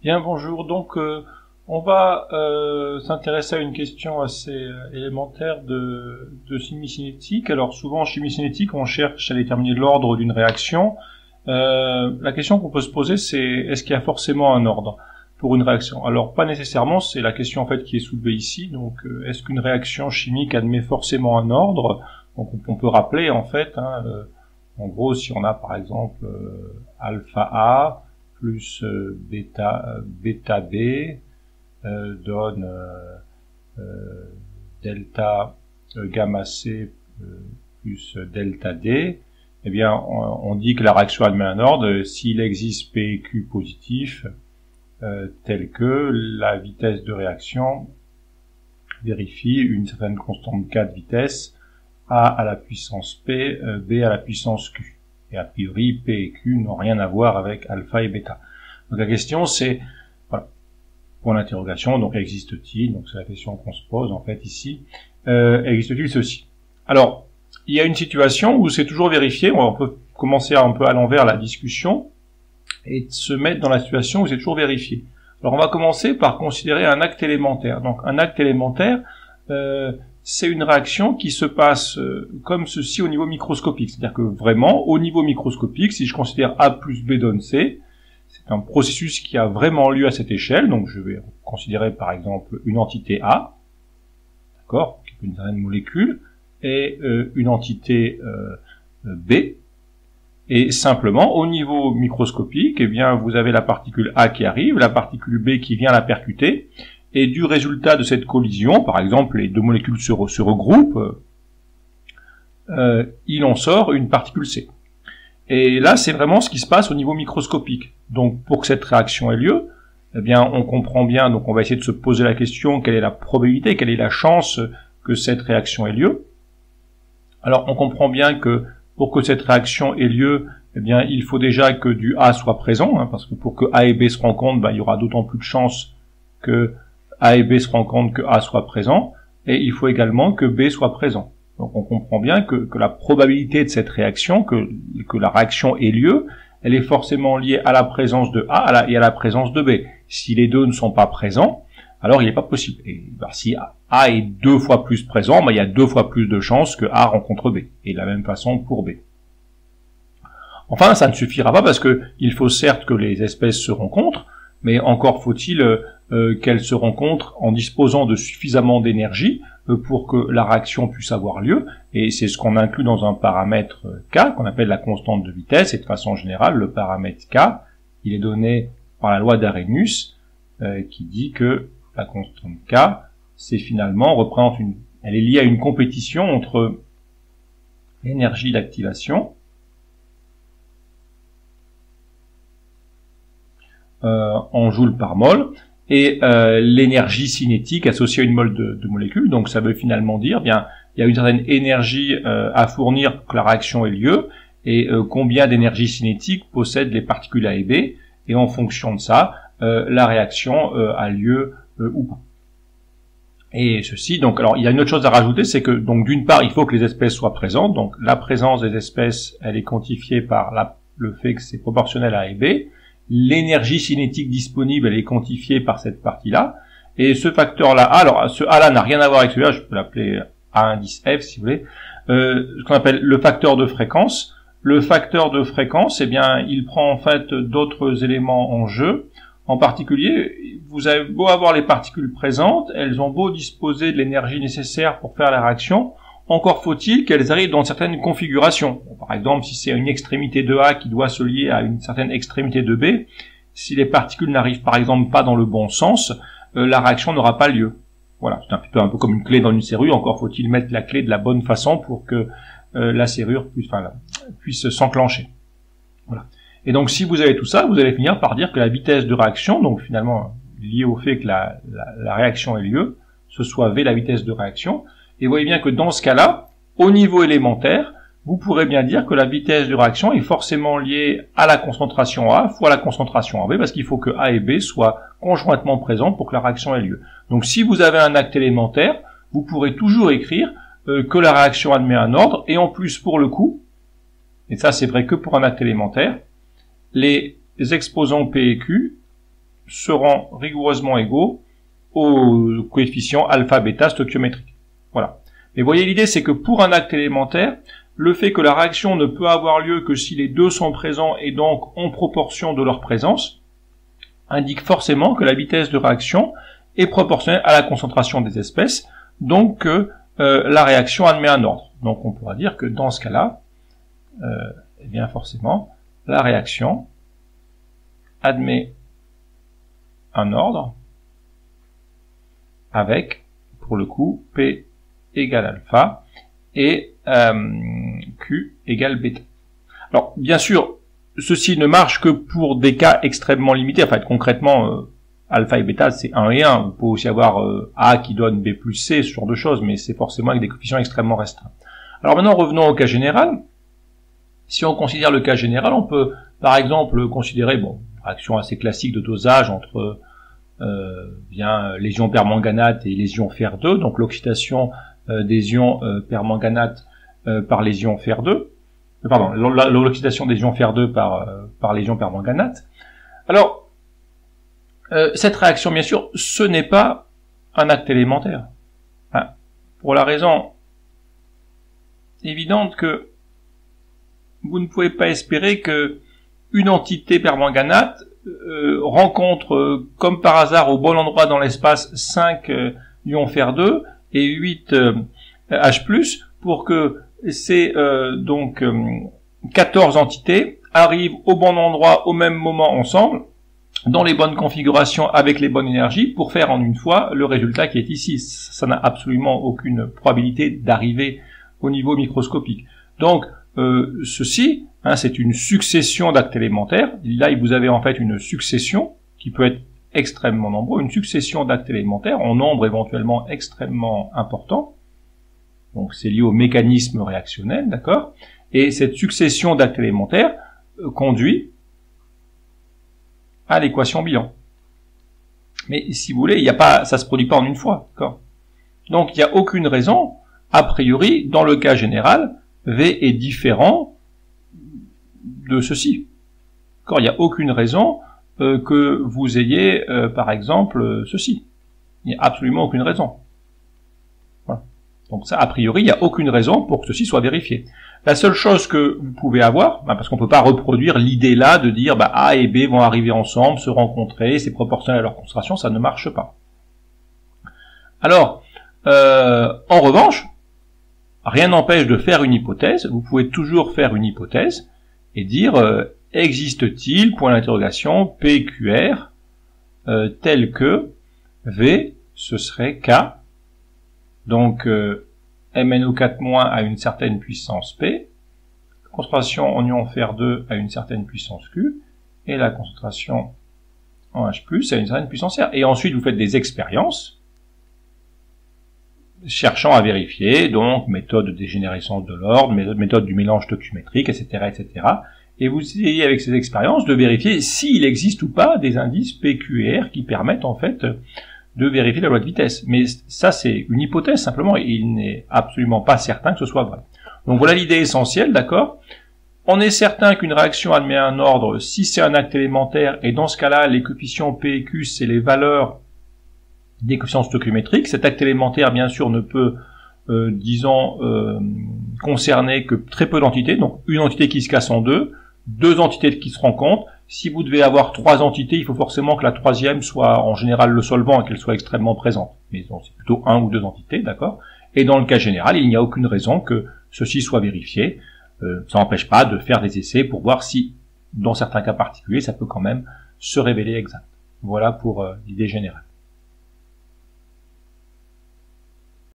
Bien, bonjour. Donc, on va s'intéresser à une question assez élémentaire de chimie cinétique. Alors, souvent en chimie cinétique, on cherche à déterminer l'ordre d'une réaction. La question qu'on peut se poser, c'est est-ce qu'il y a forcément un ordre pour une réaction? Alors, pas nécessairement. C'est la question en fait qui est soulevée ici. Donc, est-ce qu'une réaction chimique admet forcément un ordre? Donc, on peut rappeler en fait. En gros, si on a par exemple alpha A plus bêta B donne delta gamma C plus delta D, eh bien on dit que la réaction admet un ordre s'il existe P et Q positifs tel que la vitesse de réaction vérifie une certaine constante K de vitesse A à la puissance P, B à la puissance Q. Et a priori, P et Q n'ont rien à voir avec alpha et bêta. Donc la question c'est, voilà, point d'interrogation, donc existe-t-il? Donc c'est la question qu'on se pose en fait ici. Existe-t-il ceci? Alors, il y a une situation où c'est toujours vérifié, on peut commencer un peu à l'envers la discussion, et se mettre dans la situation où c'est toujours vérifié. Alors on va commencer par considérer un acte élémentaire. Donc un acte élémentaire, c'est une réaction qui se passe comme ceci au niveau microscopique. C'est-à-dire que vraiment, au niveau microscopique, si je considère A plus B donne C, c'est un processus qui a vraiment lieu à cette échelle. Donc je vais considérer par exemple une entité A, d'accord, qui est une certaine molécule, et une entité B. Et simplement, au niveau microscopique, eh bien, vous avez la particule A qui arrive, la particule B qui vient la percuter, et du résultat de cette collision, par exemple, les deux molécules se regroupent, il en sort une particule C. Et là, c'est vraiment ce qui se passe au niveau microscopique. Donc, pour que cette réaction ait lieu, eh bien, on comprend bien, donc on va essayer de se poser la question, quelle est la probabilité, quelle est la chance que cette réaction ait lieu. Alors, on comprend bien que pour que cette réaction ait lieu, eh bien, il faut déjà que du A soit présent, parce que pour que A et B se rencontrent, il y aura d'autant plus de chances que A et B se rencontrent que A soit présent, et il faut également que B soit présent. Donc on comprend bien que la probabilité de cette réaction, que la réaction ait lieu, elle est forcément liée à la présence de A et à la présence de B. Si les deux ne sont pas présents, alors il n'est pas possible. Et si A est 2 fois plus présent, il y a 2 fois plus de chances que A rencontre B. Et de la même façon pour B. Enfin, ça ne suffira pas parce que il faut certes que les espèces se rencontrent, mais encore faut-il qu'elles se rencontrent en disposant de suffisamment d'énergie pour que la réaction puisse avoir lieu, et c'est ce qu'on inclut dans un paramètre K, qu'on appelle la constante de vitesse, et de façon générale, le paramètre K, il est donné par la loi d'Arrhenius, qui dit que la constante K, c'est finalement, elle est liée à une compétition entre l'énergie d'activation, en joules par mol, et l'énergie cinétique associée à une mole de molécules. Donc ça veut finalement dire, bien, il y a une certaine énergie à fournir pour que la réaction ait lieu, et combien d'énergie cinétique possèdent les particules A et B, et en fonction de ça, la réaction a lieu ou pas. Et ceci, donc, alors il y a une autre chose à rajouter, c'est que donc d'une part, il faut que les espèces soient présentes. Donc la présence des espèces, elle est quantifiée par le fait que c'est proportionnel à A et B. L'énergie cinétique disponible, elle est quantifiée par cette partie-là. Et ce facteur-là, alors ce A-là n'a rien à voir avec celui-là, je peux l'appeler A indice F si vous voulez, ce qu'on appelle le facteur de fréquence. Le facteur de fréquence, eh bien, il prend en fait d'autres éléments en jeu. En particulier, vous avez beau avoir les particules présentes, elles ont beau disposer de l'énergie nécessaire pour faire la réaction, encore faut-il qu'elles arrivent dans certaines configurations. Par exemple, si c'est une extrémité de A qui doit se lier à une certaine extrémité de B, si les particules n'arrivent par exemple pas dans le bon sens, la réaction n'aura pas lieu. Voilà, c'est un peu comme une clé dans une serrure, encore faut-il mettre la clé de la bonne façon pour que la serrure puisse s'enclencher. Voilà. Et donc si vous avez tout ça, vous allez finir par dire que la vitesse de réaction, donc finalement liée au fait que la réaction ait lieu, ce soit V la vitesse de réaction. Et vous voyez bien que dans ce cas-là, au niveau élémentaire, vous pourrez bien dire que la vitesse de réaction est forcément liée à la concentration A fois la concentration en B, parce qu'il faut que A et B soient conjointement présents pour que la réaction ait lieu. Donc si vous avez un acte élémentaire, vous pourrez toujours écrire que la réaction admet un ordre, et en plus pour le coup, et ça c'est vrai que pour un acte élémentaire, les exposants P et Q seront rigoureusement égaux au coefficient alpha-bêta stoichiométrique. Voilà. Mais voyez, l'idée, c'est que pour un acte élémentaire, le fait que la réaction ne peut avoir lieu que si les deux sont présents et donc en proportion de leur présence, indique forcément que la vitesse de réaction est proportionnelle à la concentration des espèces, donc que la réaction admet un ordre. Donc on pourra dire que dans ce cas-là, eh bien forcément, la réaction admet un ordre avec, pour le coup, P égale alpha et Q égale bêta. Alors, bien sûr, ceci ne marche que pour des cas extrêmement limités. En fait, concrètement, alpha et bêta, c'est 1 et 1. Vous pouvez aussi avoir A qui donne B plus C, ce genre de choses, mais c'est forcément avec des coefficients extrêmement restreints. Alors maintenant, revenons au cas général. Si on considère le cas général, on peut, par exemple, considérer, bon, une réaction assez classique de dosage entre les ions permanganate et les ions fer2, donc l'oxydation des ions permanganate par les ions fer2, pardon, l'oxydation des ions fer2 par les ions permanganate. Alors, cette réaction, bien sûr, ce n'est pas un acte élémentaire. Hein, pour la raison évidente que vous ne pouvez pas espérer que une entité permanganate rencontre comme par hasard au bon endroit dans l'espace 5 ions fer2 et 8 H+, pour que ces 14 entités arrivent au bon endroit au même moment ensemble, dans les bonnes configurations avec les bonnes énergies, pour faire en une fois le résultat qui est ici. Ça n'a absolument aucune probabilité d'arriver au niveau microscopique. Donc, ceci, hein, c'est une succession d'actes élémentaires. Là, vous avez en fait une succession qui peut être extrêmement nombreuse, une succession d'actes élémentaires en nombre éventuellement extrêmement important. Donc, c'est lié au mécanisme réactionnel, d'accord? Et cette succession d'actes élémentaires conduit à l'équation bilan. Mais si vous voulez, ça se produit pas en une fois, d'accord? Donc, il n'y a aucune raison, a priori, dans le cas général, V est différent de ceci. Il n'y a aucune raison que vous ayez, par exemple, ceci. Il n'y a absolument aucune raison. Voilà. Donc ça, a priori, il n'y a aucune raison pour que ceci soit vérifié. La seule chose que vous pouvez avoir, parce qu'on ne peut pas reproduire l'idée là de dire A et B vont arriver ensemble, se rencontrer, c'est proportionnel à leur concentration, ça ne marche pas. Alors, en revanche, rien n'empêche de faire une hypothèse. Vous pouvez toujours faire une hypothèse et dire existe-t-il, point d'interrogation, PQR tel que V, ce serait K, donc MnO4- à une certaine puissance P, concentration en ion fer2 à une certaine puissance Q, et la concentration en H+, à une certaine puissance R. Et ensuite, vous faites des expériences cherchant à vérifier, donc méthode de dégénérescence de l'ordre, méthode du mélange stoichiométrique, etc., etc. Et vous essayez avec ces expériences de vérifier s'il existe ou pas des indices PQ et R qui permettent en fait de vérifier la loi de vitesse. Mais ça, c'est une hypothèse simplement, et il n'est absolument pas certain que ce soit vrai. Donc voilà l'idée essentielle, d'accord? On est certain qu'une réaction admet un ordre si c'est un acte élémentaire, et dans ce cas-là, les coefficients P et Q, c'est les valeurs des coefficients stoichiométriques. Cet acte élémentaire, bien sûr, ne peut, concerner que très peu d'entités, donc une entité qui se casse en deux entités qui se rencontrent. Si vous devez avoir 3 entités, il faut forcément que la troisième soit en général le solvant et qu'elle soit extrêmement présente. Mais bon, c'est plutôt 1 ou 2 entités, d'accord? Et dans le cas général, il n'y a aucune raison que ceci soit vérifié. Ça n'empêche pas de faire des essais pour voir si, dans certains cas particuliers, ça peut quand même se révéler exact. Voilà pour l'idée générale.